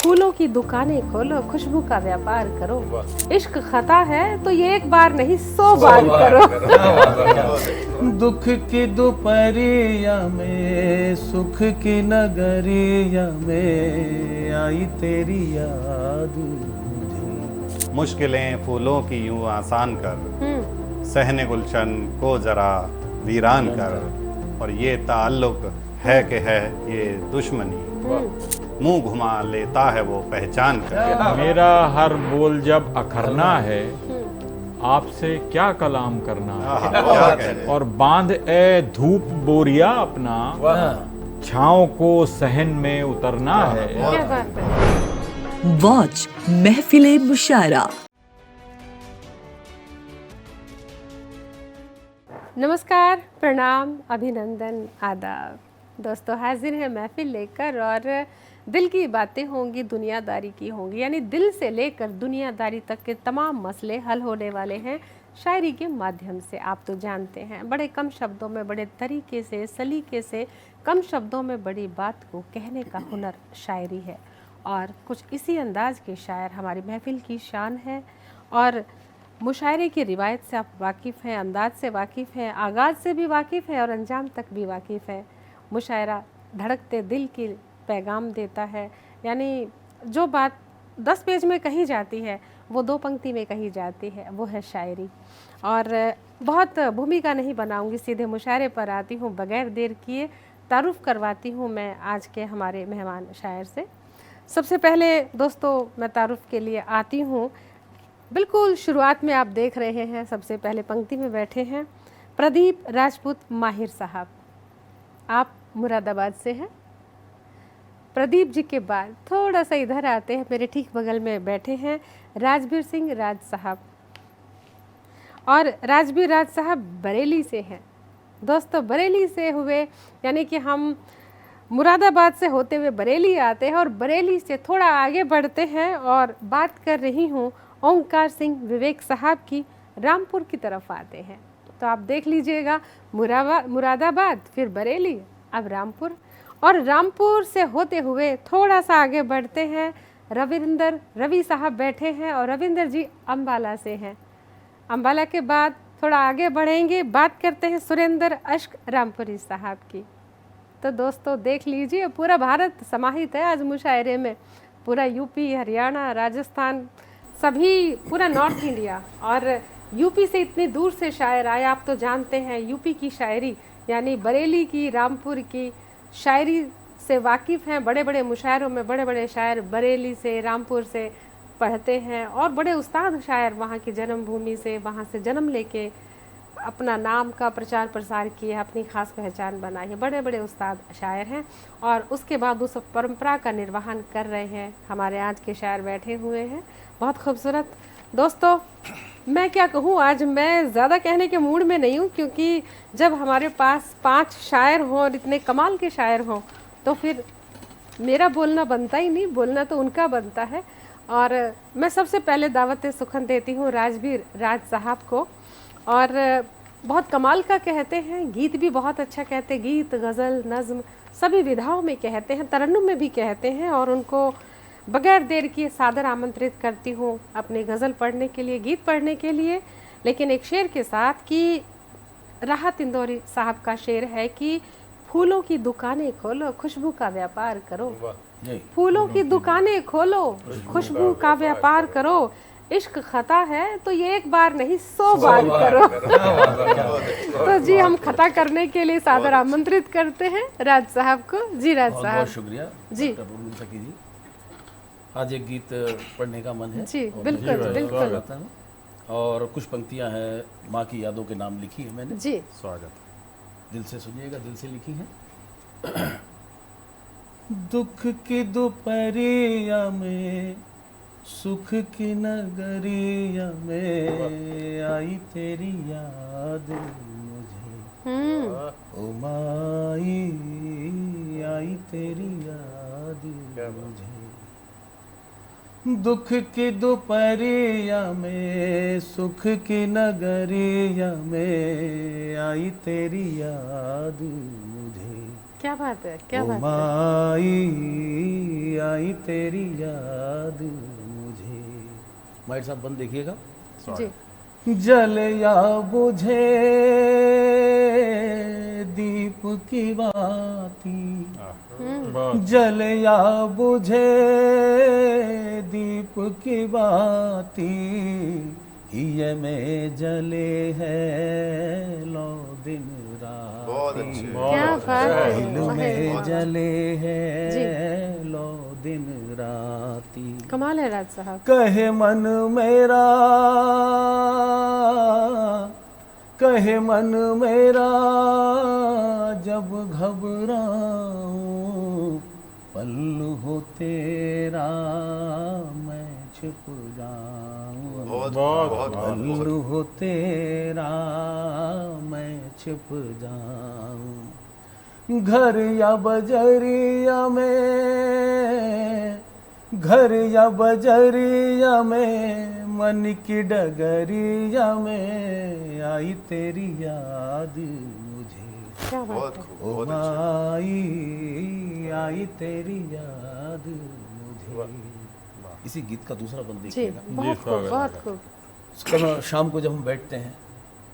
फूलों की दुकानें खोलो, खुशबू का व्यापार करो। इश्क खता है तो ये एक बार नहीं 100 बार करो। दुख की दोपहरिया में, सुख की नगरिया में आई तेरी याद मुझे। मुश्किलें फूलों की यूं आसान कर, सहने गुलशन को जरा वीरान कर। और ये ताल्लुक है कि है ये दुश्मनी, मुंह घुमा लेता है वो पहचान कर। मेरा हर बोल जब अखरना है, आपसे क्या कलाम करना है। और बांध ए धूप बोरिया अपना, छाँव को सहन में उतरना है। क्या बात है। वॉच महफिले मुशायरा। नमस्कार, प्रणाम, अभिनंदन, आदाब। दोस्तों हाजिर है महफिल लेकर और दिल की बातें होंगी, दुनियादारी की होंगी, यानी दिल से लेकर दुनियादारी तक के तमाम मसले हल होने वाले हैं शायरी के माध्यम से। आप तो जानते हैं बड़े कम शब्दों में, बड़े तरीके से, सलीके से, कम शब्दों में बड़ी बात को कहने का हुनर शायरी है। और कुछ इसी अंदाज के शायर हमारी महफिल की शान है। और मुशायरे की रिवायत से आप वाकिफ़ हैं, अंदाज से वाकिफ़ हैं, आगाज़ से भी वाकिफ़ हैं और अंजाम तक भी वाकिफ़ हैं। मुशायरा धड़कते दिल की पैगाम देता है, यानी जो बात 10 पेज में कही जाती है वो 2 पंक्ति में कही जाती है, वो है शायरी। और बहुत भूमिका नहीं बनाऊंगी, सीधे मुशायरे पर आती हूँ। बगैर देर किए तारुफ़ करवाती हूँ मैं आज के हमारे मेहमान शायर से। सबसे पहले दोस्तों मैं तारुफ़ के लिए आती हूँ। बिल्कुल शुरुआत में आप देख रहे हैं, सबसे पहले पंक्ति में बैठे हैं प्रदीप राजपूत माहिर साहब। आप मुरादाबाद से हैं। प्रदीप जी के बाद थोड़ा सा इधर आते हैं, मेरे ठीक बगल में बैठे हैं राजबीर सिंह राज साहब। और राजबीर राज साहब बरेली से हैं। दोस्तों बरेली से हुए, यानी कि हम मुरादाबाद से होते हुए बरेली आते हैं और बरेली से थोड़ा आगे बढ़ते हैं और बात कर रही हूँ ओंकार सिंह विवेक साहब की। रामपुर की तरफ आते हैं तो आप देख लीजिएगा, मुरादाबाद, फिर बरेली, अब रामपुर। और रामपुर से होते हुए थोड़ा सा आगे बढ़ते हैं, रवि साहब बैठे हैं और रविंदर जी अम्बाला से हैं। अम्बाला के बाद थोड़ा आगे बढ़ेंगे, बात करते हैं सुरेंद्र अश्क रामपुरी साहब की। तो दोस्तों देख लीजिए, पूरा भारत समाहित है आज मुशायरे में। पूरा यूपी, हरियाणा, राजस्थान, सभी, पूरा नॉर्थ इंडिया। और यूपी से इतनी दूर से शायर आए, आप तो जानते हैं यूपी की शायरी, यानी बरेली की, रामपुर की शायरी से वाकिफ़ हैं। बड़े बड़े मुशायरों में बड़े बड़े शायर बरेली से, रामपुर से पढ़ते हैं और बड़े उस्ताद शायर वहाँ की जन्मभूमि से, वहाँ से जन्म लेके अपना नाम का प्रचार प्रसार किया, अपनी खास पहचान बनाई है। बड़े बड़े उस्ताद शायर हैं और उसके बाद उस परंपरा का निर्वहन कर रहे हैं हमारे आज के शायर बैठे हुए हैं। बहुत खूबसूरत। दोस्तों मैं क्या कहूँ, आज मैं ज़्यादा कहने के मूड में नहीं हूँ, क्योंकि जब हमारे पास 5 शायर हों और इतने कमाल के शायर हों तो फिर मेरा बोलना बनता ही नहीं, बोलना तो उनका बनता है। और मैं सबसे पहले दावत सुखन देती हूँ राजबीर राज साहब को। और बहुत कमाल का कहते हैं, गीत भी बहुत अच्छा कहते हैं, गीत, गज़ल, नज़्म सभी विधाओं में कहते हैं, तरन्नुम में भी कहते हैं। और उनको बगैर देर किए सादर आमंत्रित करती हूँ अपनी गज़ल पढ़ने के लिए, गीत पढ़ने के लिए, लेकिन एक शेर के साथ कि राहत इंदौरी साहब का शेर है कि फूलों की दुकानें खोलो, खुशबू का व्यापार करो। फूलों की दुकानें खोलो, खुशबू का व्यापार करो। इश्क खता है तो ये एक बार नहीं 100 बार करो। तो जी हम खता करने के लिए सादर आमंत्रित करते हैं राज साहब को। जी राज साहब, बहुत शुक्रिया जी। जी आज एक गीत पढ़ने का मन है जी, और बिल्कुल, मुझे बिल्कुल। गाता हूं। और कुछ पंक्तियां हैं, माँ की यादों के नाम लिखी है मैंने। जी, स्वागत। दिल से सुनिएगा, दिल से लिखी है। दुख की दोपहरिया में, सुख की नगरिया में आई तेरी याद मुझे। ओ माई आई तेरी याद मुझे। दुख की दोपहरिया में, सुख की नगरिया में आई तेरी याद मुझे। क्या बात है, क्या ओ बात है। माई आई तेरी याद मुझे। माइट साहब बंद देखिएगा। जी जल या बुझे दीप की बाती, जल या बुझे दीप की बाती, ये में जले है लो दिन राती। क्या बात है, दिल में जले है लो दिन राती। कमाल है राज साहब। कहे मन मेरा, कहे मन मेरा जब घबराऊं, पल्लू हो तेरा मैं छिप जाऊं, पल्लू हो तेरा मैं छिप जाऊं। घर या बजरिया में, घर या बजरिया में, मन की डगरिया में आई तेरी याद मुझे। क्या बात है। ओ माई आई तेरी याद मुझे। इसी गीत का दूसरा बंद जी देखिएगा। बहुत खूब, बहुत खूब। कल शाम को जब हम बैठते हैं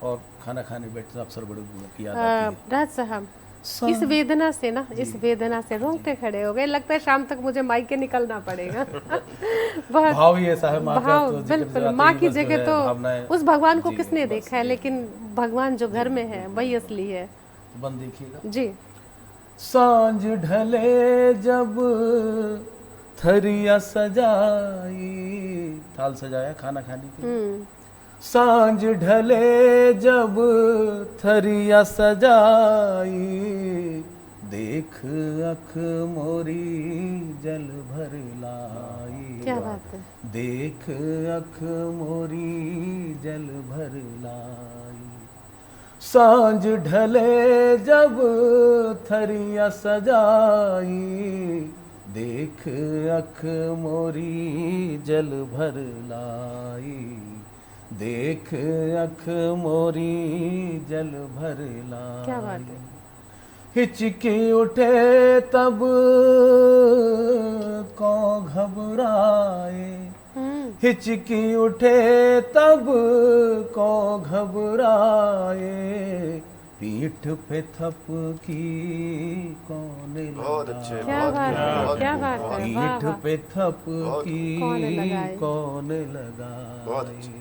और खाना खाने बैठते हैं, अक्सर बड़े बुजुर्गों की याद आती है। राज साहब, इस वेदना से ना, इस वेदना से रोंगटे खड़े हो गए। लगता है शाम तक मुझे मायके निकलना पड़ेगा। बहुत भाव ही ऐसा है माँ का, भाव, तो जिक्र बिल्कुल। जाते माँ ही की बस जो जगह है तो भावनाएं। उस भगवान को जी, किसने बस देखा है, ये। लेकिन भगवान जो घर में है वही असली है। बंद देखिएगा। जी सांझ ढले जब थरिया सजाई, थाल सजाया खाना खाने के लिए। सांझ ढले जब थरिया सजाई, देख अख मोरी जल भर लाई। क्या बात है। देख अख मोरी जल भर लाई। सांझ ढले जब थरिया सजाई, देख अख मोरी जल भर लाई। देख अख मोरी जल भर लाई। क्या बात है। हिचकी उठे तब को घबराए, हिचकी उठे तब को घबराए, पीठ पे थपकी कौन लगाए। क्या बात है, क्या बात है। वाह पीठ वाह। पे थपकी कौन लगाए? कौन लगाए।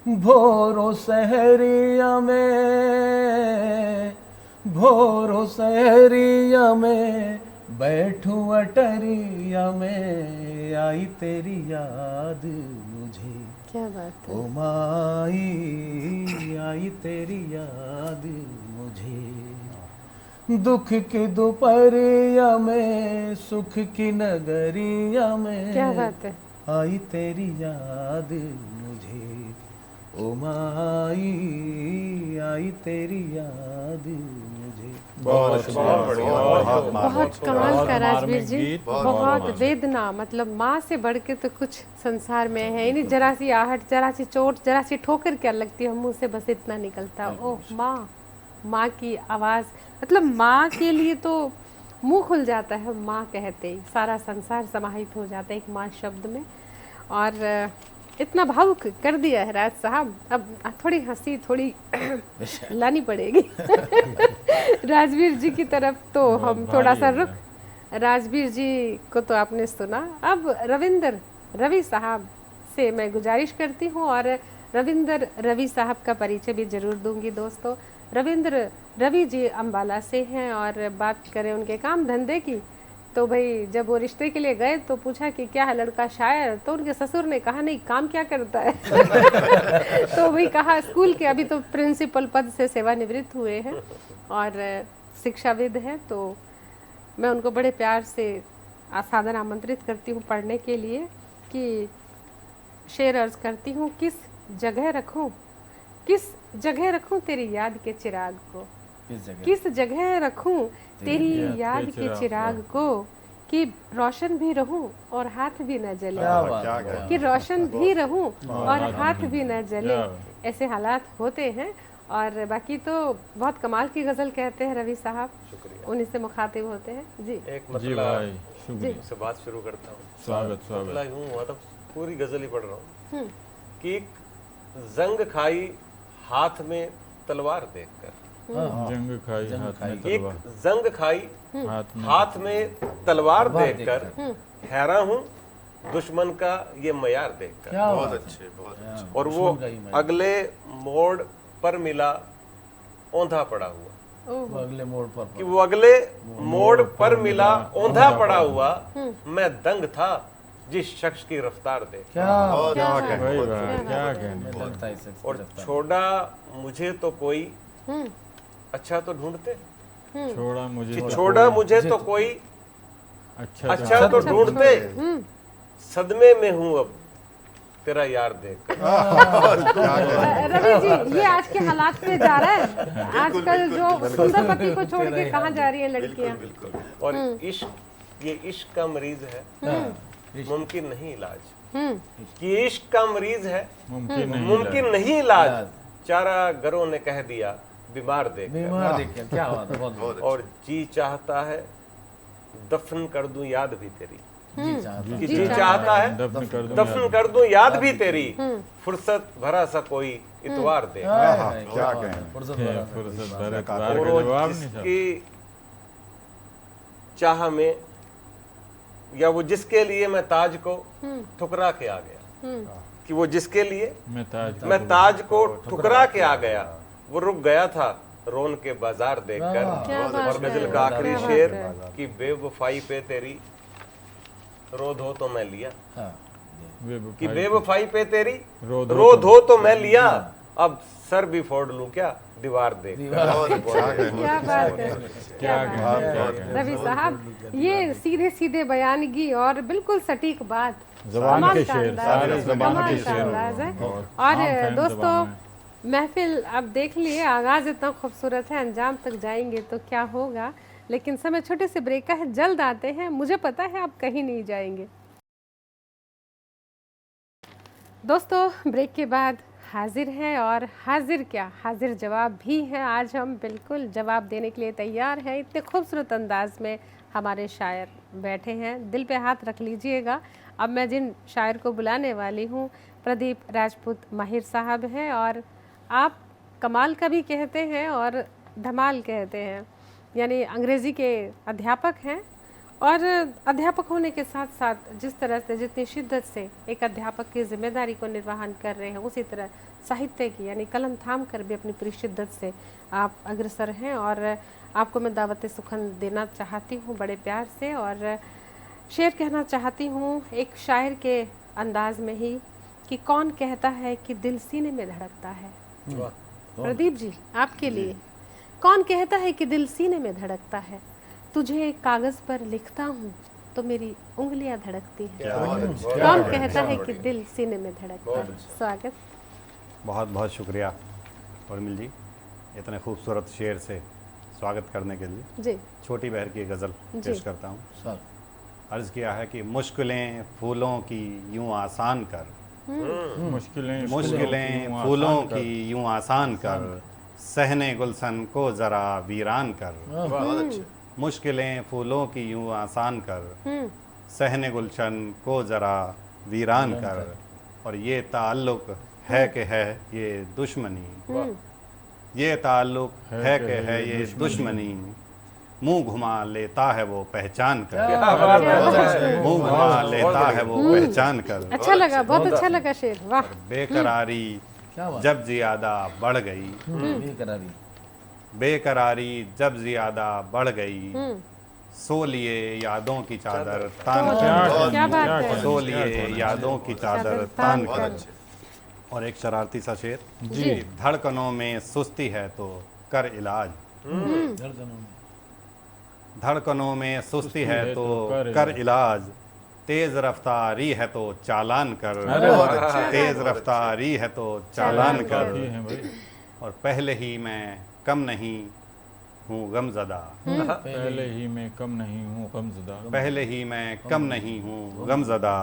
भोरों सहरिया में, भोरों सहरिया में, बैठूं अटरिया में, आई तेरी याद मुझे। क्या बात है। ओ माई आई तेरी याद मुझे। दुख की दोपहरिया में, सुख की नगरिया में, क्या बात है। आई तेरी याद मुझे। ओ माई आई तेरी याद मुझे। बहुत बहुत कमाल का राजवीर जी। गीत, बहुत वेदना, मतलब माँ से बढ़ के तो कुछ संसार में है ही नहीं। जरा सी आहट, जरा सी चोट, जरा सी ठोकर क्या लगती है, मुंह से बस इतना निकलता, ओह माँ। माँ की आवाज़, मतलब माँ के लिए तो मुंह खुल जाता है। माँ कहते ही सारा संसार समाहित हो जाता है एक माँ शब्द में। और इतना भावुक कर दिया है राज साहब। अब थोड़ी हंसी थोड़ी लानी पड़ेगी राजवीर जी की तरफ। तो हम थोड़ा सा रुक, राजवीर जी को तो आपने सुना। अब रविंदर रवि साहब से मैं गुजारिश करती हूँ, और रविंदर रवि साहब का परिचय भी जरूर दूंगी दोस्तों। रविंद्र रवि जी अम्बाला से हैं, और बात करें उनके काम धंधे की, तो भाई जब वो रिश्ते के लिए गए तो पूछा कि क्या है लड़का शायर, तो उनके ससुर ने कहा नहीं, काम क्या करता है तो भाई कहा स्कूल के, अभी तो प्रिंसिपल पद से सेवानिवृत्त हुए हैं और शिक्षाविद हैं। तो मैं उनको बड़े प्यार से सादर आमंत्रित करती हूँ पढ़ने के लिए कि शेर अर्ज करती हूँ। किस जगह रखूँ, किस जगह रखूँ तेरी याद के चिराग को, किस जगह रखूँ तेरी याद के चिराग को, कि रोशन भी रहूं और हाथ भी न जले, कि रोशन भी रहूं और हाथ भी न जले। ऐसे हालात होते हैं और बाकी तो बहुत कमाल की गज़ल कहते हैं रवि साहब, उन्हीं से मुखातिब होते हैं जी। एक जी मतलब भाई शुक्रिया, से बात शुरू करता हूँ। स्वागत स्वागत। मतलब यूँ हुआ था, पूरी गजल ही पढ़ रहा हूँ कि एक जंग खाई हाथ में तलवार देखकर, जंग खाई हाथ में एक तलवार, जंग खाई हाथ में तलवार देखकर हैरान हूँ दुश्मन का ये मयार देखकर। बहुत अच्छे, बहुत अच्छे। और वो अगले मोड़ पर मिला औंधा पड़ा हुआ, वो अगले मोड़ पर कि वो अगले मोड़ पर मिला औंधा पड़ा हुआ, मैं दंग था जिस शख्स की रफ्तार देख, क्या वही बात, क्या कहने। लगता है इसे। और छोड़ा मुझे तो कोई अच्छा तो ढूंढते, छोड़ा मुझे कि छोड़ा मुझे तो कोई अच्छा तो ढूंढते, सदमे में हूँ अब तेरा यार देख। रवि जी, ये आज के हालात पे जा रहा है, आजकल जो सुंदर पति को छोड़ के कहाँ जा रही है लड़कियां। और इश्क, ये इश्क का मरीज है, मुमकिन नहीं इलाज, कि इश्क का मरीज है, मुमकिन नहीं इलाज, चारा गरों ने कह दिया बीमार देख। बीमार देख के क्या बात है, बहुत और जी चाहता है दफन कर दूं याद भी तेरी, कि जी चाहता है दफन कर दूं याद भी तेरी, फुर्सत भरा सा कोई इतवार दे। क्या कहें। फुर्सत भरा। फुर्सत भरे और इतवार का वो जवाब नहीं था। जिसकी चाह में, या वो जिसके लिए मैं ताज को ठुकरा के आ गया, कि वो जिसके लिए मैं ताज को ठुकरा के आ गया, वो रुक गया था रोन के बाजार देखकर। और गजल का आखिरी शेर कि बेवफाई पे तेरी रोध हो तो मैं लिया, कि बेवफाई पे तेरी रोध हो तो मैं लिया, अब सर भी फोड़ लूं क्या दीवार देख। क्या बात है, क्या बात है रवि साहब, ये सीधे सीधे बयानगी और बिल्कुल सटीक बात, ज़बान कमाल के का शेर, अंदाज सारे है, ज़बान कमाल के का शेर अंदाज है। और और आम दोस्तों ज़बान में। महफिल अब देख लिए, आगाज इतना खूबसूरत है, अंजाम तक जाएंगे तो क्या होगा, लेकिन समय छोटे से ब्रेक का है, जल्द आते हैं, मुझे पता है आप कहीं नहीं जाएंगे। दोस्तों ब्रेक के बाद हाजिर हैं, और हाजिर क्या, हाजिर जवाब भी हैं। आज हम बिल्कुल जवाब देने के लिए तैयार हैं। इतने खूबसूरत अंदाज में हमारे शायर बैठे हैं, दिल पे हाथ रख लीजिएगा। अब मैं जिन शायर को बुलाने वाली हूँ, प्रदीप राजपूत माहिर साहब हैं, और आप कमाल का भी कहते हैं और धमाल कहते हैं, यानी अंग्रेज़ी के अध्यापक हैं, और अध्यापक होने के साथ साथ जिस तरह से, जितनी शिद्दत से एक अध्यापक की जिम्मेदारी को निर्वहन कर रहे हैं, उसी तरह साहित्य की, यानी कलम थाम कर भी अपनी पूरी शिद्दत से आप अग्रसर हैं। और आपको मैं दावत सुखन देना चाहती हूँ बड़े प्यार से, और शेर कहना चाहती हूँ एक शायर के अंदाज में ही, कि कौन कहता है कि दिल सीने में धड़कता है। प्रदीप जी, आपके लिए, कौन कहता है कि दिल सीने में धड़कता है, तुझे कागज पर लिखता हूँ तो मेरी उंगलियां धड़कती हैं। कौन कहता है कि दिल सीने में धड़कता है। स्वागत, बहुत बहुत शुक्रिया उर्मिल जी, इतने खूबसूरत शेर से स्वागत करने के लिए। जी छोटी बहर की गज़ल पेश करता हूँ। अर्ज़ किया है कि मुश्किलें फूलों की यूं आसान कर, मुश्किलें फूलों की यूं आसान कर, सहने गुलशन को ज़रा वीरान कर। मुश्किलें फूलों की यूं आसान कर, सहने गुलशन को ज़रा वीरान कर। और ये ताल्लुक़ है कि है ये दुश्मनी, ये ताल्लुक़ है कि है ये दुश्मनी, मुंह घुमा लेता है वो पहचान कर, मुंह घुमा लेता है वो पहचान कर। अच्छा लगा, बहुत अच्छा लगा शेर, वाह। बेकरारी जब ज़्यादा बढ़ गई, बेकरारी जब ज़्यादा बढ़ गई, सो लिए यादों की चादर तान क्या बात कर, है। सो लिए यादों की चादर तान कर। और एक शरारती सा शेर जी, धड़कनों में सुस्ती है तो कर इलाज, धड़कनों में सुस्ती है तो कर इलाज, तेज रफ्तारी है तो चालान कर, तेज रफ्तारी है तो चालान कर। और पहले ही मैं कम नहीं हूँ गमज़दा, पहले ही मैं कम नहीं हूँ गमज़दा, पहले ही मैं कम नहीं हूँ गमज़दा,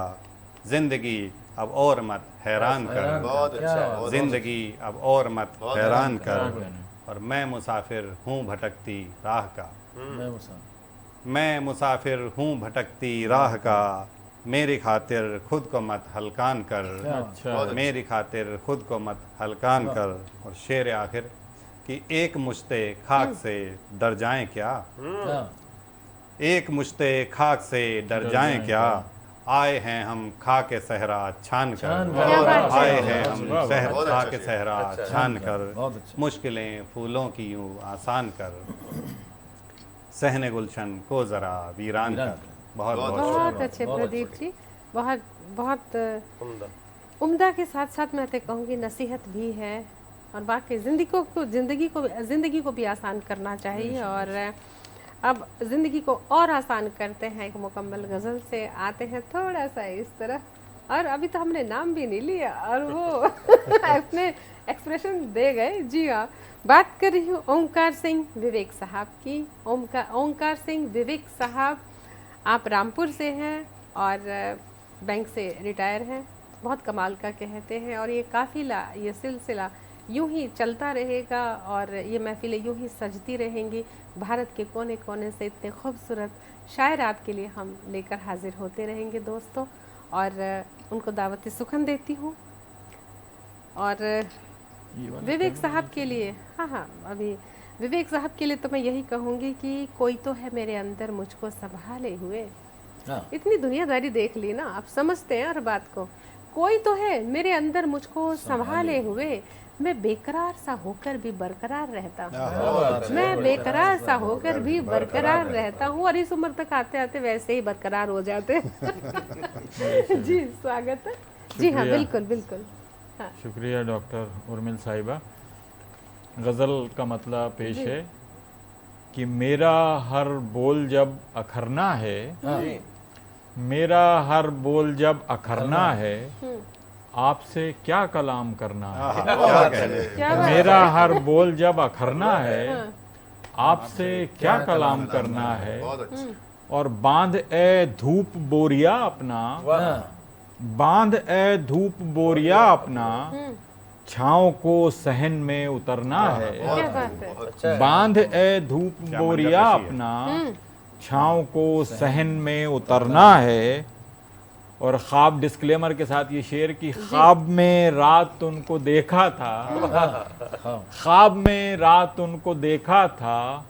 जिंदगी अब और मत हैरान कर, बहुत अच्छा, जिंदगी अब और मत हैरान कर, और मैं मुसाफिर हूँ भटकती राह का, मैं मुसाफिर हूँ भटकती राह का, मेरी खातिर खुद को मत हलकान कर, अच्छा मेरी खातिर खुद को मत हलकान कर। और शेर आखिर कि एक मुश्ते खाक से डर जाएं क्या, एक मुश्ते खाक से डर जाएं क्या, आए हैं हम खा के सहरा छान कर, आए हैं हम खा के सहरा छान कर, मुश्किलें फूलों की यूं आसान कर, सहने गुलशन को जरा वीरान कर। बहुत बहुत अच्छे प्रदीप जी, बहुत बहुत उम्दा के साथ साथ मैं तो कहूँगी नसीहत भी है, और बाकी ज़िंदगी को भी आसान करना चाहिए। और अब ज़िंदगी को और आसान करते हैं एक मुकम्मल गज़ल से। आते हैं थोड़ा सा इस तरह, और अभी तो हमने नाम भी नहीं लिया और वो अपने एक्सप्रेशन दे गए। जी हाँ, बात कर रही हूँ ओंकार सिंह विवेक साहब की। ओंकार सिंह विवेक साहब, आप रामपुर से हैं और बैंक से रिटायर हैं। बहुत कमाल का कहते हैं, और ये काफ़िला, ये सिलसिला यूं ही चलता रहेगा और ये महफिलें यूं ही सजती रहेंगी। भारत के कोने कोने से इतने खूबसूरत शायर आपके लिए हम लेकर हाजिर होते रहेंगे दोस्तों, और उनको दावत सुखन देती हूँ। और विवेक साहब के लिए, हाँ, अभी विवेक साहब के लिए तो मैं यही कहूँगी कि कोई तो है मेरे अंदर मुझको संभाले हुए। इतनी दुनियादारी देख ली ना, आप समझते हैं हर बात को। कोई तो है मेरे अंदर मुझको संभाले हुए, मैं बेकरार सा होकर भी बरकरार रहता हूँ, मैं बेकरार सा होकर भी बरकरार रहता हूँ, और इस उम्र तक आते आते वैसे ही बरकरार हो जाते जी स्वागत है। जी हाँ, बिल्कुल बिल्कुल। हाँ। शुक्रिया डॉक्टर उर्मिल साहिबा। गज़ल का मतलब पेश है कि मेरा हर बोल जब अखरना है, मेरा हर बोल जब अखरना है, आपसे क्या कलाम करना है। मेरा हर बोल जब अखरना है, आपसे क्या कलाम करना है। और बांध ए धूप बोरिया अपना, बांध ए धूप बोरिया अपना, छाँव को सहन में उतरना है। बांध ए धूप बोरिया अपना, छाँव को सहन में उतरना है। और ख्वाब डिस्क्लेमर के साथ ये शेर कि ख्वाब में रात उनको देखा था, ख्वाब में रात उनको देखा था,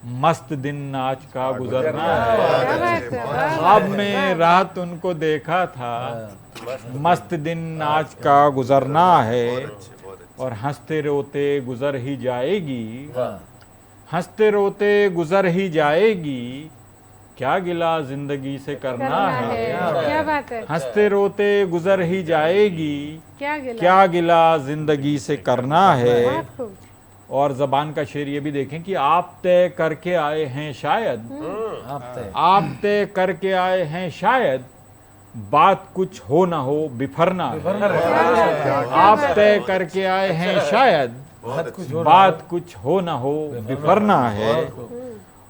मस्त दिन आज का गुजरना है। ख्वाब में रात उनको देखा था, मस्त दिन आज का गुजरना है। और हंसते रोते गुजर ही जाएगी, हंसते रोते गुजर ही जाएगी, क्या गिला जिंदगी से करना है। क्या बात है। हंसते रोते गुजर ही जाएगी, क्या गिला जिंदगी से करना है। और जबान का शेर ये भी देखें कि आप तय करके आए हैं शायद, आप तय करके आए हैं शायद, बात कुछ हो ना हो बिफरना है। आप तय करके आए हैं शायद, बात कुछ हो ना हो बिफरना है।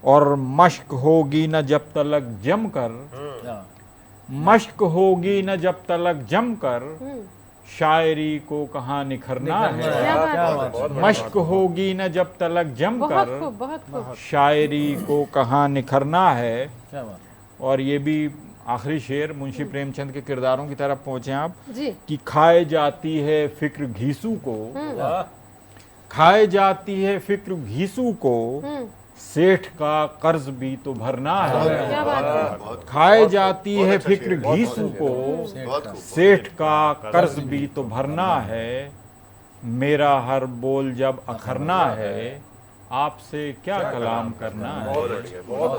और मश्क होगी न जब तलक जमकर, मश्क होगी न जब तलक जमकर, शायरी को कहाँ निखरना है। मश्क होगी न जब तलक जमकर, शायरी को कहाँ निखरना है। और ये भी आखिरी शेर मुंशी प्रेमचंद के किरदारों की तरफ पहुंचे आप कि खाए जाती है फिक्र घीसू को, खाए जाती है फिक्र घीसू को, सेठ का कर्ज भी तो भरना है। खाए जाती है फिक्र घीसू को, सेठ का कर्ज भी तो भरना है। मेरा हर बोल जब अखरना है, आपसे क्या कलाम करना है।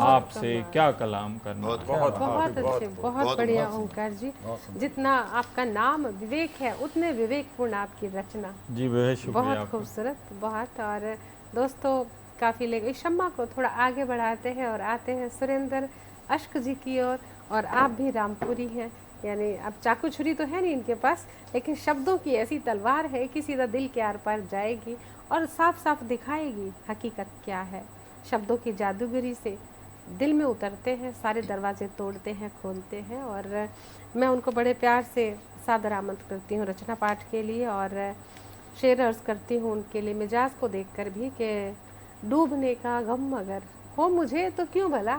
आपसे क्या कलाम करना है। बहुत अच्छे, बहुत बढ़िया ओंकार जी। जितना आपका नाम विवेक है, उतने विवेकपूर्ण आपकी रचना। जी बहुत शुक्रिया। बहुत खूबसूरत, बहुत। और दोस्तों काफ़ी लेकिन शम्मा को थोड़ा आगे बढ़ाते हैं और आते हैं सुरेंद्र अश्क जी की ओर। और आप भी रामपुरी हैं, यानी अब चाकू छुरी तो है नहीं इनके पास, लेकिन शब्दों की ऐसी तलवार है कि सीधा दिल के आर पार जाएगी और साफ साफ दिखाएगी हकीकत क्या है। शब्दों की जादूगरी से दिल में उतरते हैं, सारे दरवाजे तोड़ते हैं, खोलते हैं। और मैं उनको बड़े प्यार से सादर आमंत्रित करती हूँ रचना पाठ के लिए और शेर अर्ज करती हूँ उनके लिए मिजाज को देखकर भी कि डूबने का गम अगर हो मुझे तो क्यों भला।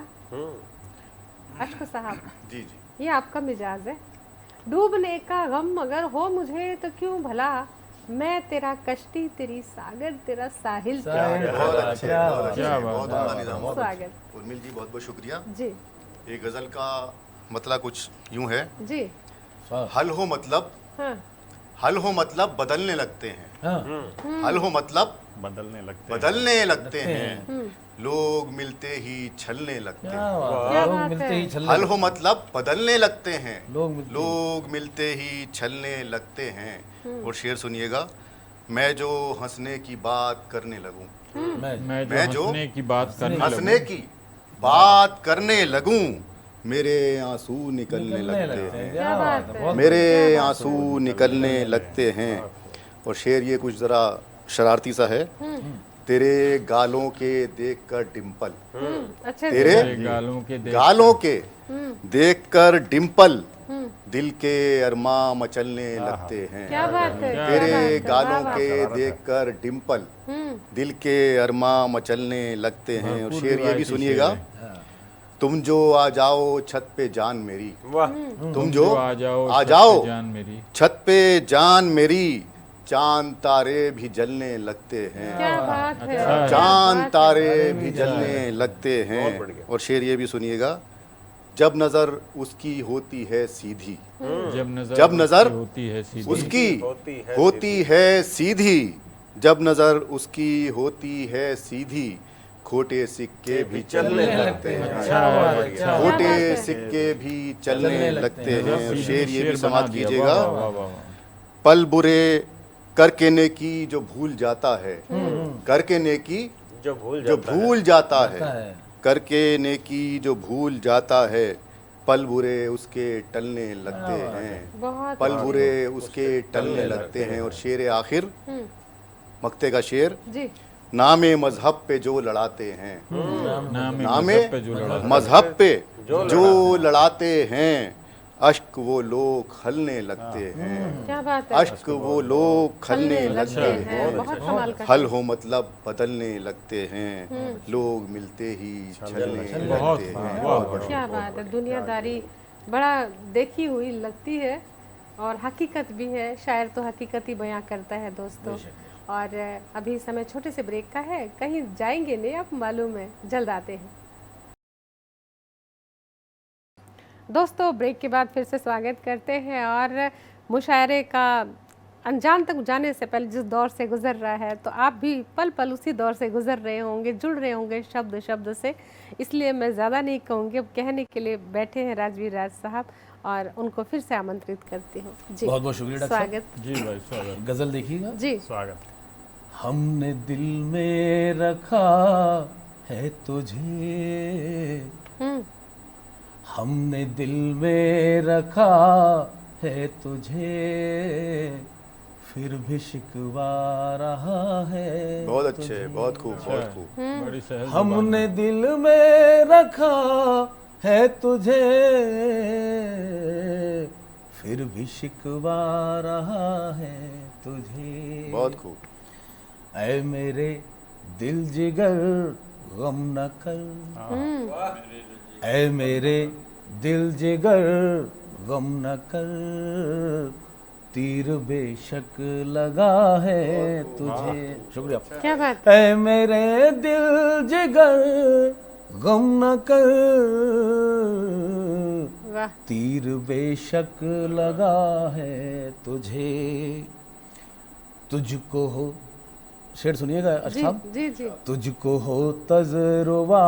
अश्क साहब जी जी ये आपका मिजाज है। डूबने का गम अगर हो मुझे तो क्यों भला, मैं तेरा कश्ती तेरी सागर तेरा साहिल। बहुत अच्छे बहुत अच्छे क्या बहुत बात उम्दा निज़ाम। स्वागत उर्मिल जी बहुत बहुत शुक्रिया। जी ये गज़ल का मतलब कुछ यूं है, जी हल हो मतलब हाँ हल हो मतलब बदलने लगते हैं, हाँ हल हो मतलब बदलने लगते हैं, लोग मिलते ही छलने लगते क्या हैं। बात है, क्या लोग बात मिलते है। ही छल्ले हल हो मतलब बदलने लगते हैं, लोग मिलते ही छलने लगते हैं। और शेर सुनिएगा, मैं जो हंसने की बात करने लगूं, मैं जो हंसने की बात करने हंसने लगूं, की बात करने लगूं, मेरे आंसू निकलने लगते हैं, क्या बात है। मेरे आंसू निकलने लगते हैं। और शेर ये कुछ ज़रा शरारती सा है, तेरे गालों के देखकर डिम्पल, अच्छे तेरे से तेरे गालों के देखकर डिम्पल, दिल के अरमा मचलने लगते हैं। क्या बात है। तेरे क्या बात है, गालों वाह, के देखकर डिम्पल, दिल के अरमा मचलने लगते हैं। और भरपूर शेर ये भी रिवायती सुनिएगा, शेर है। तुम जो आ जाओ छत पे जान मेरी, वाह तुम जो आ जाओ आ छत पे जाओ जान मेरी, छत पे जान मेरी, चांद तारे भी जलने लगते हैं, क्या बात है। अच्छा क्या चांद बात है। तारे भी जलने लगते हैं। और शेर ये भी सुनिएगा, जब नजर उसकी होती है सीधी, जब नजर उसकी होती है सीधी, होती है सीधी, जब नजर उसकी होती है सीधी, खोटे सिक्के भी चलने लगते हैं, अच्छा खोटे सिक्के भी चलने लगते हैं। और शेर ये भी समाप्त कीजिएगा, पल बुरे करके नेकी जो भूल जाता है, करके नेकी जो जो भूल जाता है, करके नेकी जो भूल जाता है, पल बुरे उसके टलने लगते हैं, बहुत पल बुरे उसके टलने लगते हैं। और शेर आखिर मक्ते का शेर, जी नामे मजहब पे जो लड़ाते हैं, नामे नामे मजहब पे जो लड़ा, मजहब पे जो लड़ाते हैं, अश्क वो लोग खलने लगते हैं, क्या बात है। अश्क वो लोग खलने लगते हैं। बहुत कमाल का। हल हो मतलब बदलने लगते हैं, लोग मिलते ही छलने बहुत लगते हैं। वाह, क्या बात है। दुनियादारी बड़ा देखी हुई लगती है और हकीकत भी है। शायर तो हकीकत ही बयां करता है दोस्तों। और अभी समय छोटे से ब्रेक का है, कहीं जाएंगे नहीं आप मालूम है, जल्द आते हैं दोस्तों। ब्रेक के बाद फिर से स्वागत करते हैं और मुशायरे का अंजाम तक जाने से पहले जिस दौर से गुजर रहा है, तो आप भी पल पल उसी दौर से गुजर रहे होंगे, जुड़ रहे होंगे शब्द शब्द से। इसलिए मैं ज़्यादा नहीं कहूँगी, अब कहने के लिए बैठे हैं राजवीर राज साहब और उनको फिर से आमंत्रित करती हूँ। जी बहुत बहुत शुक्रिया डॉक्टर साहब। स्वागत। जी भाई स्वागत, गजल देखिएगा। जी स्वागत। हमने दिल में रखा है तुझे, हमने दिल में रखा है तुझे, फिर भी शिकवा रहा है। बहुत अच्छे, बहुत खूब, बहुत खूब। बड़ी सहज हमने दिल में रखा है तुझे, फिर भी शिकवा रहा है तुझे। बहुत खूब। ऐ मेरे दिल जिगर गम न कर, ऐ मेरे दिल जिगर गम न कर, तीर बेशक लगा है तुझे। शुक्रिया। क्या बात। ऐ मेरे दिल जिगर गम न कर, वाह। तीर बेशक लगा है तुझे। तुझको हो, शेर सुनिएगा जी अच्छा साहब। जी जी। तुझको हो तजुर्बा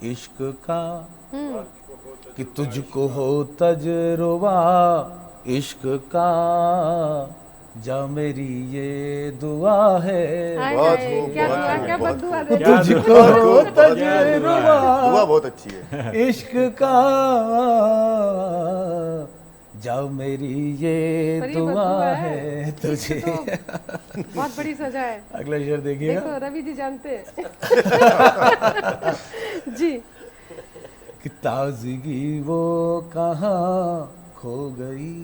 इश्क का, कि तुझको हो तजुर्बा इश्क का, जा मेरी ये दुआ है। हाय बहुत हाय, खूब, क्या बहुत दुआ, खूब, क्या बहुत बद्दुआ खूब। दे। तुझको हो तजुर्बा दुआ बहुत अच्छी है। इश्क का, जाओ मेरी ये पर ये दुआ बद्दुआ है तुझे। तो बहुत बड़ी सजा है। अगला शेर देखिएगा। देखो रवि जी जानते हैं। जी। कि ताजगी वो कहाँ खो गई,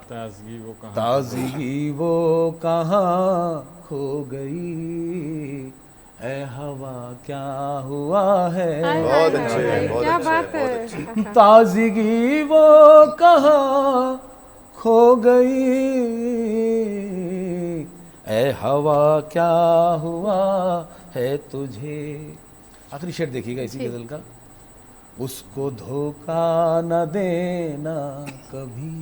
ताजगी वो कहाँ ताजगी वो कहाँ खो गई, ऐ हवा क्या हुआ है, बहुत अच्छे, क्या बात है। ताजगी वो कहाँ खो गई, ऐ हवा क्या हुआ है तुझे। आखिरी शेर देखिएगा इसी गजल का। उसको धोखा न देना कभी,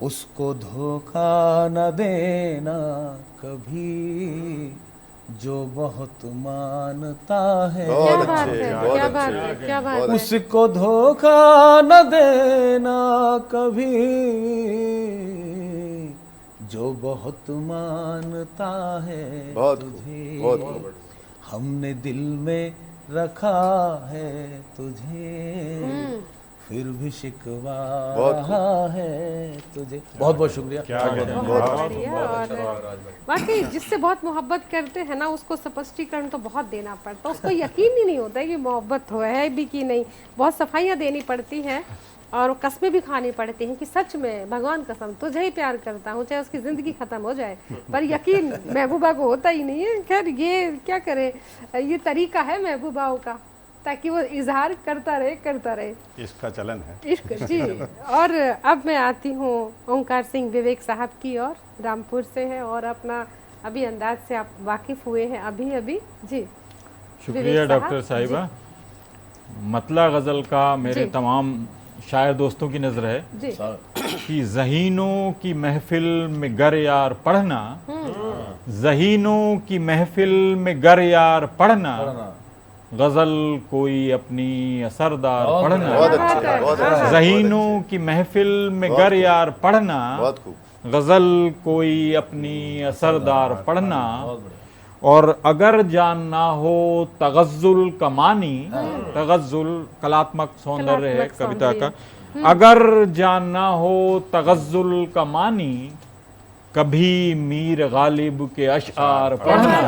उसको धोखा न देना कभी, जो बहुत मानता है। क्या बात है, क्या बात है, क्या बात है। उसको धोखा न देना कभी, जो बहुत मानता है तुझे। हमने दिल में रखा है तुझे, फिर भी शिकवा रहा है तुझे। बहुत बहुत शुक्रिया। बहुत बढ़िया। और वाकई जिससे बहुत मोहब्बत करते हैं ना, उसको स्पष्टीकरण तो बहुत देना पड़ता है, उसको यकीन ही नहीं होता है कि मोहब्बत हो है भी कि नहीं। बहुत सफाइयाँ देनी पड़ती हैं और कस्में भी खानी पड़ती हैं कि सच में भगवान कसम तुझे ही प्यार करता हूँ, चाहे उसकी ज़िंदगी ख़त्म हो जाए। पर यकीन महबूबा को होता ही नहीं है। खैर ये क्या करे, ये तरीका है महबूबाओं का, ताकि वो इजहार करता रहे। इसका चलन है। इश्क जी। और अब मैं आती हूँ ओंकार सिंह विवेक साहब की और रामपुर से हैं और अपना अभी अंदाज से आप वाकिफ हुए हैं अभी जी। शुक्रिया डॉक्टर साहिबा। मतला गज़ल का मेरे तमाम शायर दोस्तों की नज़र है जी कि ज़हीनों की महफिल में गर यार पढ़ना, ज़हीनों की महफिल में गर यार पढ़ना, गज़ल कोई अपनी असरदार पढ़ना। ज़हीनों की महफिल में गर यार पढ़ना, गज़ल कोई अपनी असरदार पढ़ना। और अगर जानना हो तगज़्ज़ुल का मानी, तगज़्ज़ुल कलात्मक सौंदर्य है कविता का, अगर जानना हो तगज़्ज़ुल का मानी, कभी मीर गालिब के अशआर पढ़ना।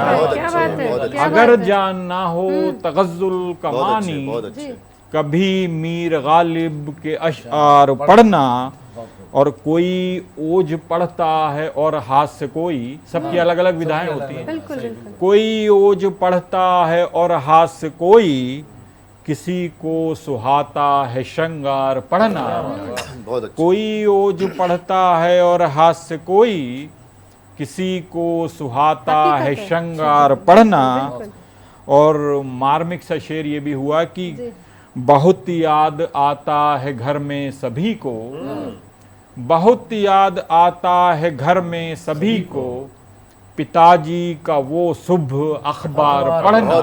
अगर जानना हो तगज़्ज़ुल का मानी, कभी मीर गालिब के अशआर पढ़ना। और कोई ओज पढ़ता है और हाथ से कोई, सबकी अलग अलग विधाएं होती हैं। बिल्कुल। कोई ओज पढ़ता है और हाथ से कोई, किसी को सुहाता है श्रृंगार पढ़ना। कोई ओज पढ़ता है और हाथ से कोई, किसी को सुहाता है श्रृंगार पढ़ना। और मार्मिक सा शेर ये भी हुआ कि बहुत याद आता है घर में सभी को, बहुत याद आता है घर में सभी को, पिताजी का वो शुभ अखबार पढ़ना।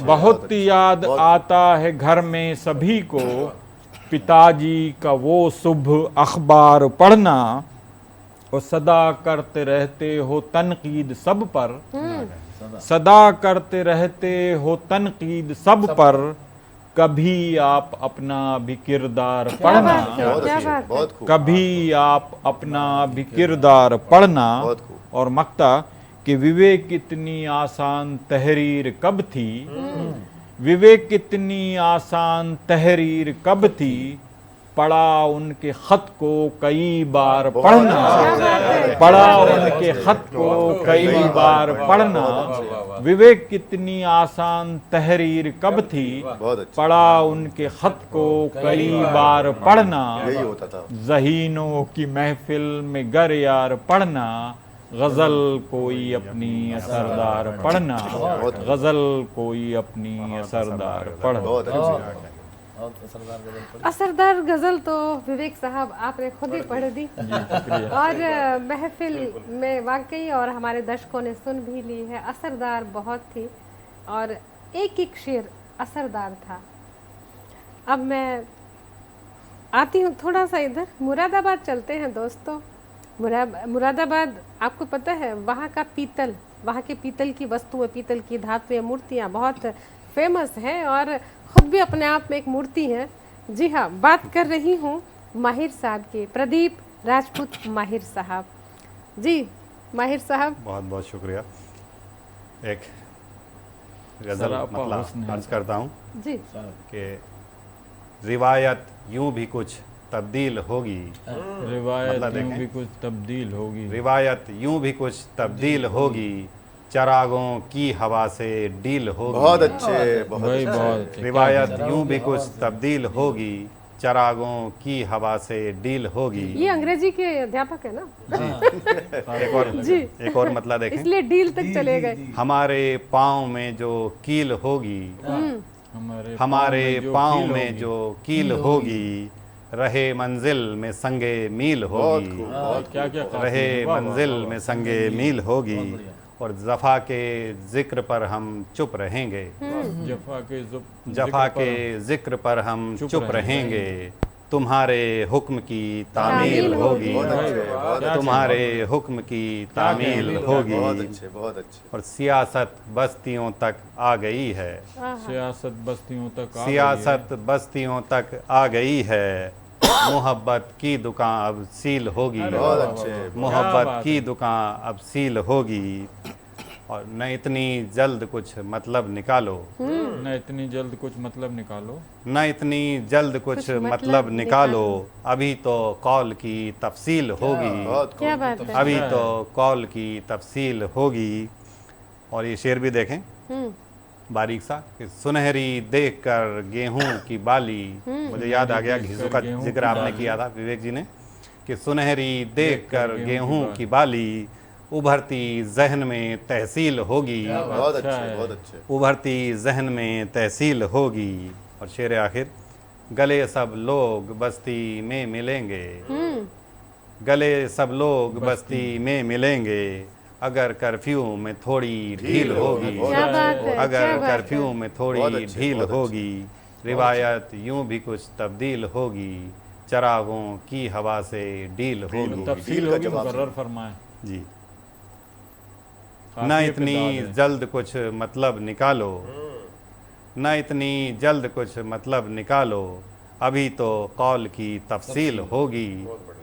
बहुत याद आता है घर में सभी को, पिताजी का वो शुभ अखबार पढ़ना। और सदा करते रहते हो तनकीद सब पर, सदा करते रहते हो तनकीद सब पर, कभी आप अपना भी किरदार पढ़ना। कभी आप अपना भी किरदार पढ़ना। और मक्ता कि विवेक कितनी आसान तहरीर कब थी, विवेक कितनी आसान तहरीर कब थी, पढ़ा उनके खत को कई बार पढ़ना। पढ़ा उनके खत को कई बार पढ़ना। विवेक कितनी आसान तहरीर कब थी, पढ़ा उनके खत को कई बार पढ़ना। ज़हीनों की महफिल में गर यार पढ़ना, गज़ल कोई अपनी असरदार पढ़ना। गज़ल कोई अपनी असरदार पढ़ना। असरदार गज़ल तो विवेक साहब आपने खुद ही पढ़ दी और महफिल में वाकई और हमारे दर्शकों ने सुन भी ली है। असरदार बहुत थी और एक एक शेर असरदार था। अब मैं आती हूँ थोड़ा सा इधर मुरादाबाद चलते हैं दोस्तों। मुरादाबाद आपको पता है वहाँ का पीतल, वहाँ के पीतल की वस्तुएं, पीतल की धातुएं, मूर्तियाँ बहुत फेमस हैं और खुद भी अपने आप में एक मूर्ति है। जी हाँ, बात कर रही हूँ माहिर साहब की, प्रदीप राजपूत माहिर साहब। जी माहिर साहब, बहुत बहुत शुक्रिया। एक गज़ल मतलब अर्ज करता हूँ जी कि रिवायत यूं भी कुछ तब्दील होगी। रिवायत मतलब यूं देखें। भी कुछ तब्दील होगी। रिवायत यूं भी कुछ तब्दील होगी, चरागों की हवा से डील होगी। बहुत अच्छे, बहुत भाई अच्छे। बहुत अच्छे। रिवायत यूं भी कुछ तब्दील होगी, चरागों की हवा से डील होगी। ये अंग्रेजी के अध्यापक है ना, एक और मतलब देखें। इसलिए डील तक चले गए। हमारे पाँव में जो कील होगी, हमारे पाँव में जो कील होगी, रहे मंजिल में संगे मील होगी। क्या क्या रहे मंजिल में संगे मील होगी, और जफ़ा के जिक्र पर हम चुप रहेंगे। जफ़ा के जिक्र पर हम चुप रहेंगे, तुम्हारे हुक्म की तामील होगी। तुम्हारे हुक्म की तामील होगी। बहुत अच्छे, बहुत अच्छे। और सियासत बस्तियों तक आ गई है। सियासत बस्तियों तक आ सियासत बस्तियों तक आ गई है, मोहब्बत की दुकान अब सील होगी। बहुत अच्छे। मोहब्बत की दुकान अब सील होगी, और न इतनी जल्द कुछ मतलब निकालो। न इतनी जल्द कुछ मतलब निकालो। न इतनी जल्द कुछ मतलब निकालो, अभी तो कौल की तफसील होगी। क्या बात है। अभी तो कौल की तफसील होगी। और ये शेर भी देखें बारीक सा, कि सुनहरी देखकर गेहूं की बाली, मुझे याद आ गया घिसू का जिक्र आपने किया था विवेक जी ने, कि सुनहरी देखकर गेहूं की बाली, उभरती जहन में तहसील होगी। बहुत अच्छे, बहुत अच्छे। उभरती जहन में तहसील होगी। और शेर आखिर, गले सब लोग बस्ती में मिलेंगे। गले सब लोग बस्ती में मिलेंगे, अगर कर्फ्यू में थोड़ी ढील होगी। क्या बात है, अगर क्या बात कर्फ्यू है। में थोड़ी ढील होगी, रिवायत यूं भी कुछ तब्दील होगी, चरागों की हवा से डील होगी। तफसील होगी, मुकर्रर फरमाएं जी। काफी न इतनी इब्तिदा है। जल्द कुछ मतलब निकालो, न इतनी जल्द कुछ मतलब निकालो, अभी तो कौल की तफसील होगी।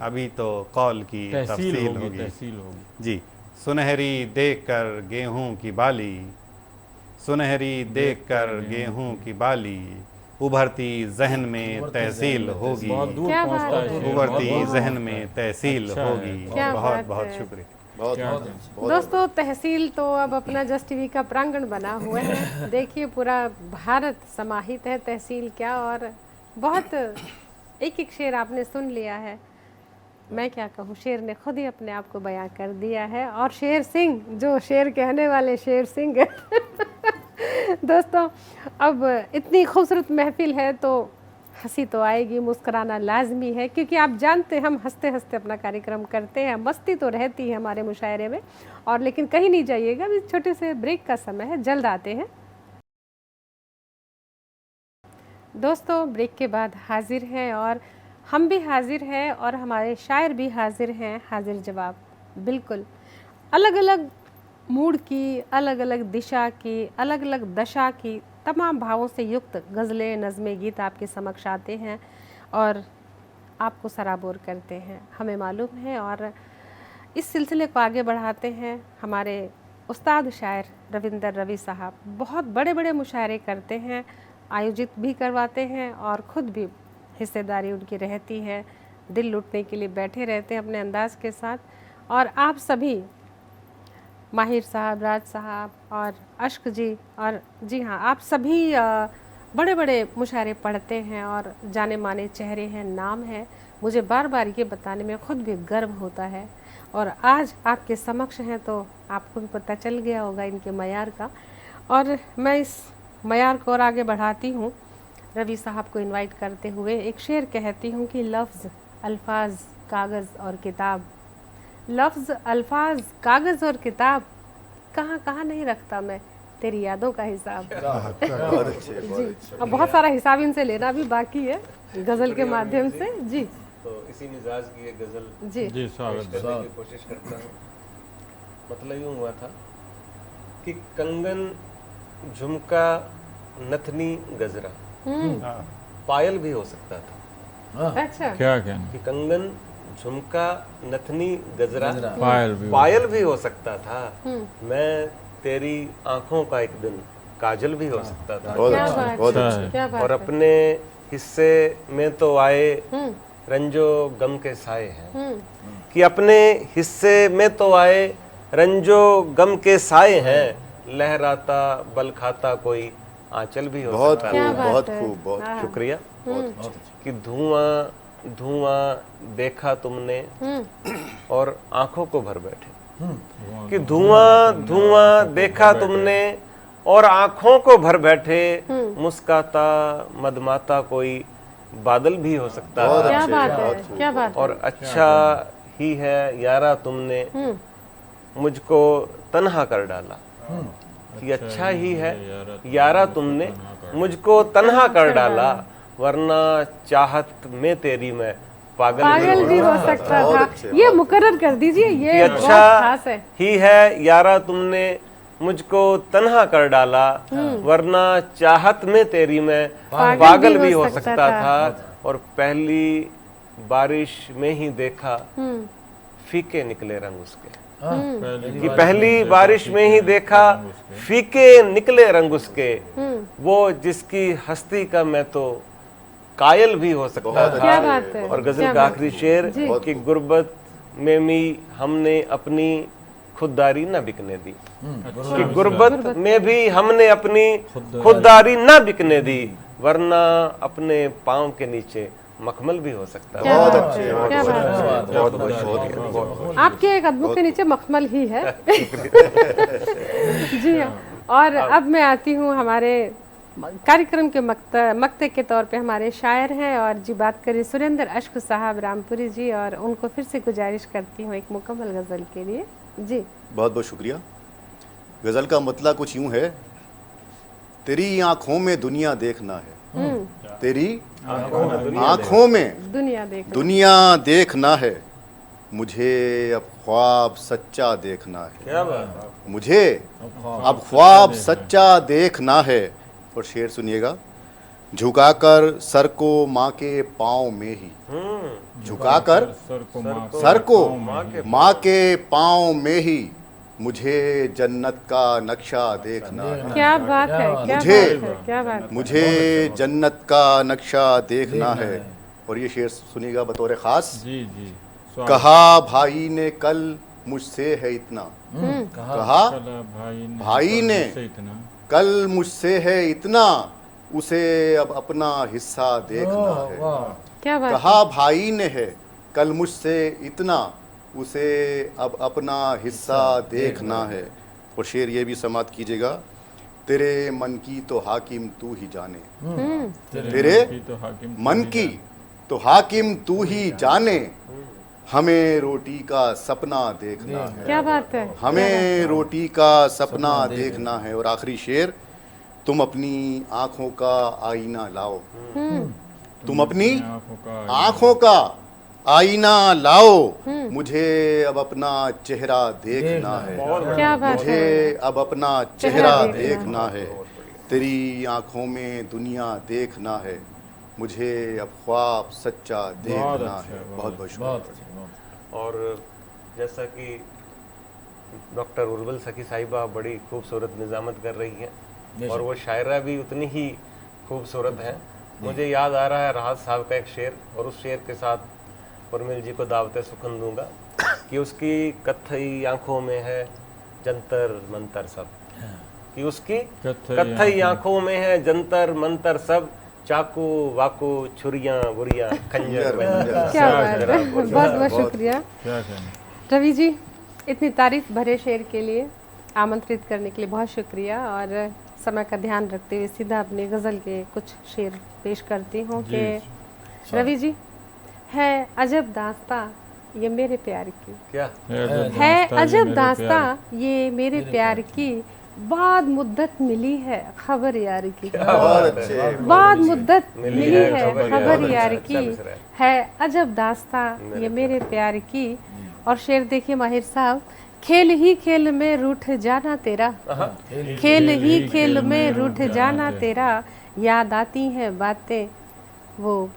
अभी तो कौल की तहसील तफसील होगी, होगी। तहसील होगी। जी। सुनहरी देखकर गेहूं की बाली, सुनहरी देखकर गेहूं की बाली, उभरती जहन में तहसील होगी। बहुत दूर क्या पहुंचता बात है है। शेर, उभरती बहुत जहन में तहसील अच्छा है। होगी। क्या बहुत बात बहुत है। शुक्रिया। बहुत क्या बहुत है। बहुत। दोस्तों, तहसील तो अब अपना जस्ट टीवी का प्रांगण बना हुआ है। देखिए, पूरा भारत समाहित है तहसील क्या। और बहुत एक एक शेर आपने सुन लिया है। मैं क्या कहूँ, शेर ने खुद ही अपने आप को बयां कर दिया है। और शेर सिंह, जो शेर कहने वाले शेर सिंह दोस्तों, अब इतनी खूबसूरत महफिल है तो हंसी तो आएगी, मुस्कुराना लाजमी है, क्योंकि आप जानते हैं हम हंसते हंसते अपना कार्यक्रम करते हैं। मस्ती तो रहती है हमारे मुशायरे में। और लेकिन कहीं नहीं जाइएगा, अभी छोटे से ब्रेक का समय है, जल्द आते हैं। दोस्तों, ब्रेक के बाद हाजिर हैं, और हम भी हाजिर हैं, और हमारे शायर भी हाजिर हैं, हाजिर जवाब। बिल्कुल अलग अलग मूड की, अलग अलग दिशा की, अलग अलग दशा की तमाम भावों से युक्त गज़लें, नज़में, गीत आपके समक्ष आते हैं और आपको सराबोर करते हैं, हमें मालूम है। और इस सिलसिले को आगे बढ़ाते हैं हमारे उस्ताद शायर रविंदर रवि साहब। बहुत बड़े बड़े मुशायरे करते हैं, आयोजित भी करवाते हैं, और ख़ुद भी हिस्सेदारी उनकी रहती है। दिल लुटने के लिए बैठे रहते हैं अपने अंदाज के साथ। और आप सभी, माहिर साहब, राज साहब और अश्क जी, और जी हाँ, आप सभी बड़े बड़े मुशायरे पढ़ते हैं और जाने माने चेहरे हैं, नाम है। मुझे बार बार ये बताने में ख़ुद भी गर्व होता है। और आज आपके समक्ष हैं तो आपको भी पता चल गया होगा इनके मयार का। और मैं इस मयार को और आगे बढ़ाती हूँ, रवि साहब को इनवाइट करते हुए एक शेर कहती हूँ कि लफ्ज़, अल्फाज, कागज़ और किताब, लफ्ज़, अल्फाज, कागज़ और किताब, कहाँ कहाँ नहीं रखता मैं तेरी यादों का हिसाब। बहुत अच्छे, बहुत जी, अच्छे। अब बहुत सारा हिसाब इनसे लेना भी बाकी है गज़ल के माध्यम से। जी तो इसी मिजाज की एक गजल जी जी, स्वागत पेश करने की कोशिश करता हूँ। मतलब यूँ हुआ था कि कंगन, झुमका, नथनी, गजरा, पायल भी हो सकता था। अच्छा, क्या कहना, कि कंगन, झुमका, नथनी, गजरा, पायल भी हो सकता था। मैं तेरी आंखों का एक दिन काजल भी हो सकता था। बहुत क्या अच्छे, बात बहुत है, अच्छे। क्या बात और है। अपने हिस्से में तो आए रंजो गम के साए हैं, कि अपने हिस्से में तो आए रंजो गम के साए हैं, लहराता बल खाता कोई आंचल भी हो बहुत सकता खूब है। बहुत खूब बहुत हाँ। शुक्रिया। बहुत कि धुआं धुआं देखा तुमने और आंखों को भर बैठे, कि धुआं धुआं देखा तुमने और आंखों को भर बैठे, मुस्काता मदमाता कोई बादल भी हो सकता बहुत है। क्या अच्छे, बात बहुत है, खूब। क्या बात है। और अच्छा ही है यारा तुमने मुझको तन्हा कर डाला, कि अच्छा ही है यारा तुमने मुझको तन्हा कर डाला, वरना चाहत में तेरी मैं पागल भी हो सकता बहुत था। अच्छे, ये मुकर्रर कर दीजिए, कि ये बहुत अच्छा खास है। ही है यारा तुमने मुझको तन्हा कर डाला, वरना चाहत में तेरी मैं पागल भी हो सकता था। और पहली बारिश में ही देखा फीके निकले रंग उसके, कि पहली बारिश में ही देखा फीके निकले रंग उसके, वो जिसकी हस्ती का मैं तो कायल भी हो सकता बहुत था। क्या बात है, और गजल क्या का बात आखिरी शेर कि गुर्बत में भी हमने अपनी खुददारी न बिकने दी, कि गुर्बत में भी हमने अपनी खुददारी न बिकने दी, वरना अपने पांव के नीचे मखमल भी हो सकता है। क्या बहुत बात अच्छे, है, बहुत क्या बात है। बहुत बहुत बहुत आपके कदमों के नीचे मखमल ही है। जी हाँ। और अब मैं आती हूँ हमारे कार्यक्रम के मक्ते के तौर पे हमारे शायर हैं, और जी बात करें सुरेंद्र अश्क साहब रामपुरी जी, और उनको फिर से गुजारिश करती हूँ एक मुकम्मल गज़ल के लिए। जी बहुत बहुत शुक्रिया। गज़ल का मतलब कुछ यूं है, तेरी आंखों में दुनिया देखना है, तेरी आंखों में दुनिया देखना है, मुझे अब ख्वाब सच्चा देखना है, क्या बात है। मुझे अब ख्वाब सच्चा देखना है। और शेर सुनिएगा, झुकाकर सर को माँ के पाँव में ही, झुकाकर सर को माँ के पाँव में ही, मुझे जन्नत का नक्शा देखना है, क्या बात है, क्या मुझे- बात है, क्या बात है। मुझे जन्नत का नक्शा देखना है। और ये शेर सुनिएगा बतौर खास, जी जी कहा भाई ने कल मुझसे है इतना, कहा भाई ने इतना कल मुझसे है इतना, उसे अब अपना हिस्सा देखना है। क्या बात कहा भाई ने है कल मुझसे इतना, उसे अब अपना हिस्सा देखना है। और शेर ये भी समाप्त कीजिएगा, तेरे मन की तो हाकिम तू ही जाने, तेरे मन की तो हाकिम तू ही जाने, हमें रोटी का सपना देखना है, क्या बात है। हमें रोटी का सपना देखना है। और आखिरी शेर, तुम अपनी आंखों का आईना लाओ, तुम अपनी आंखों का आईना लाओ, मुझे अब अपना चेहरा देखना है, क्या बात है। मुझे अब अपना चेहरा चेहरा देखना है, तेरी आंखों में दुनिया देखना है, मुझे अब ख्वाब सच्चा देखना है। बहुत बहुत शुक्रिया। और जैसा कि डॉक्टर उर्वल सखी साहिबा बड़ी खूबसूरत निजामत कर रही हैं, और वो शायरा भी उतनी ही खूबसूरत है। मुझे याद आ रहा है राहत साहब का एक शेर, और उस शेर के साथ उर्मिल जी को दावते सुखन दूंगा, कि उसकी कत्थई आंखों में है जंतर मंतर सब, कि उसकी कत्थई आंखों में है जंतर मंतर सब, चाकू वाकू छुरियां बुरियां खंजर वंजर। क्या बात है, बहुत बहुत शुक्रिया रवि जी, इतनी तारीफ भरे शेर के लिए आमंत्रित करने के लिए बहुत शुक्रिया। और समय का ध्यान रखते हुए सीधा अपनी गज़ल के कुछ शेर पेश करती हूँ कि रवि जी, है अजब दास्तां ये मेरे प्यार की, क्या है अजब दास्तां ये मेरे प्यार की, बाद मुद्दत मिली है खबर यार की, बहुत अच्छे। बाद मुद्दत मिली है खबर यार अच्छा की, मिसरा है। है अजब दास्तां ये मेरे प्यार की। और शेर देखिए माहिर साहब, खेल ही खेल में रूठ जाना तेरा, खेल ही खेल में रूठ जाना तेरा, याद आती हैं बातें वो,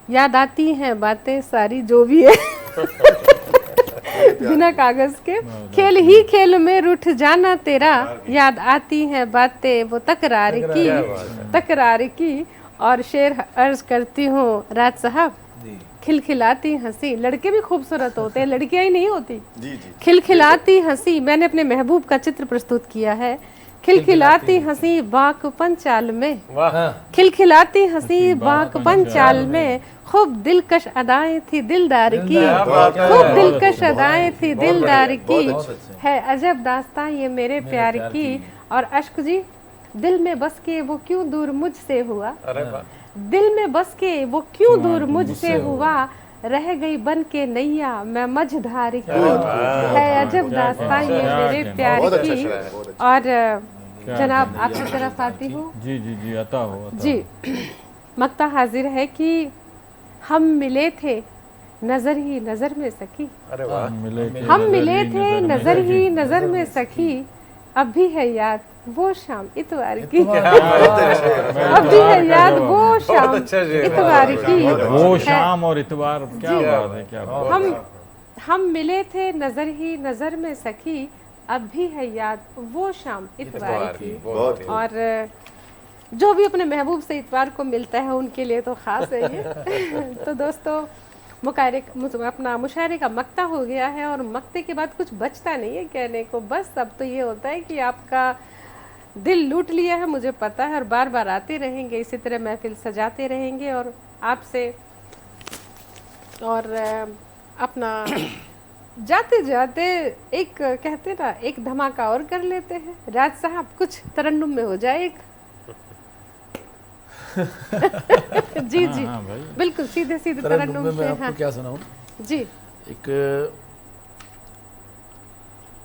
याद आती हैं बातें सारी जो भी है बिना कागज के, खेल ही खेल में रूठ जाना तेरा, याद आती हैं बातें वो तकरार की, तकरार की। और शेर अर्ज करती हूँ राज साहब, खिलखिलाती हंसी, लड़के भी खूबसूरत होते हैं, लड़कियां ही नहीं होती। जी जी खिलखिलाती हंसी, मैंने अपने महबूब का चित्र प्रस्तुत किया है। खिलखिलाती हंसी बाकपन चाल में, खिलखिलाती हंसी बाकपन चाल में, खूब दिलकश अदाएं थी दिलदार की, खूब दिलकश अदाएं थी दिलदार की, है अजब दास्तां ये मेरे प्यार की। और अश्क जी, दिल में बस के वो क्यों दूर मुझसे हुआ, दिल में बस के वो क्यों दूर मुझसे हुआ, रह गई बन के नैया मैं मझधार की, है अजब दास्तां ये मेरे प्यार की। और जनाब आपकी तरफ आती हूँ। जी जी जी, अता हो जी, मक्ता हाजिर है कि हम मिले थे नजर ही नजर में सखी, हम मिले थे नजर ही नजर में सखी, अब भी है याद वो शाम इतवार की, अब भी है याद वो शाम इतवार की। वो शाम और इतवार, क्या बात है, क्या बात है। हम मिले थे नजर ही नजर में सखी, अब भी है याद वो शाम इतवार की। और जो भी अपने महबूब से इतवार को मिलता है उनके लिए तो खास है ये। तो दोस्तों, अपना मुशायरे का मक्ता हो गया है और मक्ते के बाद कुछ बचता नहीं है कहने को। बस अब तो ये होता है कि आपका दिल लूट लिया है, मुझे पता है, और बार बार आते रहेंगे, इसी तरह महफिल सजाते रहेंगे और आपसे। और अपना जाते जाते एक कहते ना, एक धमाका और कर लेते हैं। राज साहब, कुछ तरन्नुम में हो जाए एक। जी जी बिल्कुल, सीधे सीधे तरन्नुम से। आपको क्या सुनाऊं? जी, एक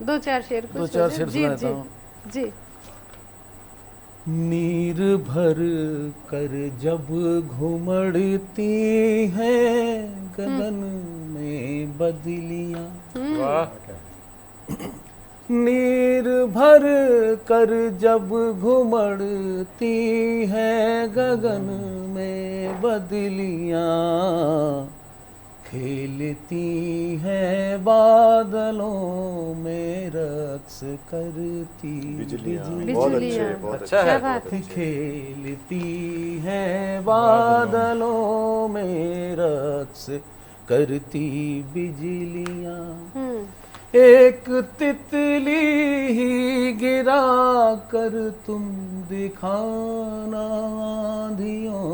दो चार शेर सुना देता हूं। जी। नीर भर कर जब घुमड़ती हैं गगन में बदलियां, नीर भर कर जब घुमड़ती हैं गगन में बदलियां, खेलती हैं बादलों में रक्स करती बिजलियां। अच्छा है, खेलती हैं बादलों में रक्स करती बिजलियां, एक तितली ही गिरा कर तुम दिखाना आंधियों,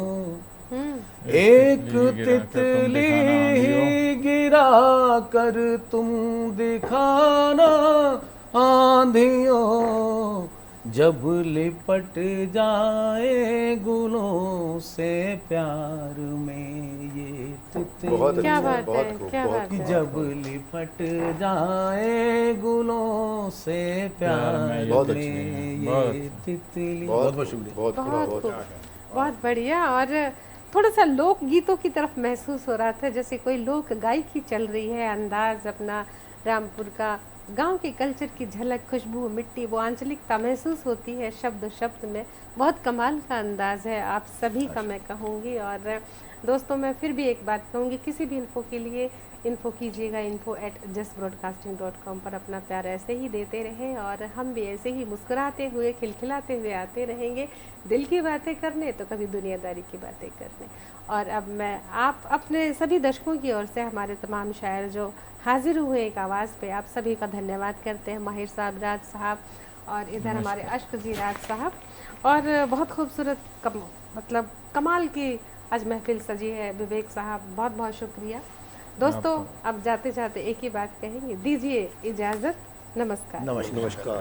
एक तितली ही गिरा कर तुम दिखाना आंधियों, जब लिपट जाए गुलों से प्यार में ये तितली, क्या बात है, क्या बात है। जब लिपट जाए गुलों से प्यार में ये तितली। बहुत बहुत शुक्रिया, बहुत बढ़िया। और थोड़ा सा लोक गीतों की तरफ महसूस हो रहा था, जैसे कोई लोक गायकी चल रही है, अंदाज अपना रामपुर का, गांव के कल्चर की झलक, खुशबू, मिट्टी, वो आंचलिकता महसूस होती है शब्द शब्द में। बहुत कमाल का अंदाज है आप सभी का, मैं कहूँगी। और दोस्तों, मैं फिर भी एक बात कहूँगी, किसी भी इन्फो के लिए इन्फो कीजिएगा, info@justbroadcasting.com पर अपना प्यार ऐसे ही देते रहें और हम भी ऐसे ही मुस्कुराते हुए, खिलखिलाते हुए आते रहेंगे, दिल की बातें करने तो कभी दुनियादारी की बातें करने। और अब मैं आप अपने सभी दर्शकों की ओर से, हमारे तमाम शायर जो हाजिर हुए एक आवाज़ पे, आप सभी का धन्यवाद करते हैं। माहिर साहब, राज साहब और इधर हमारे अश्क जी राज साहब। और बहुत खूबसूरत मतलब कमाल की आज महफिल सजी है। विवेक साहब, बहुत बहुत शुक्रिया। दोस्तों, अब जाते जाते एक ही बात कहेंगे, दीजिए इजाज़त। नमस्कार। नमस्कार।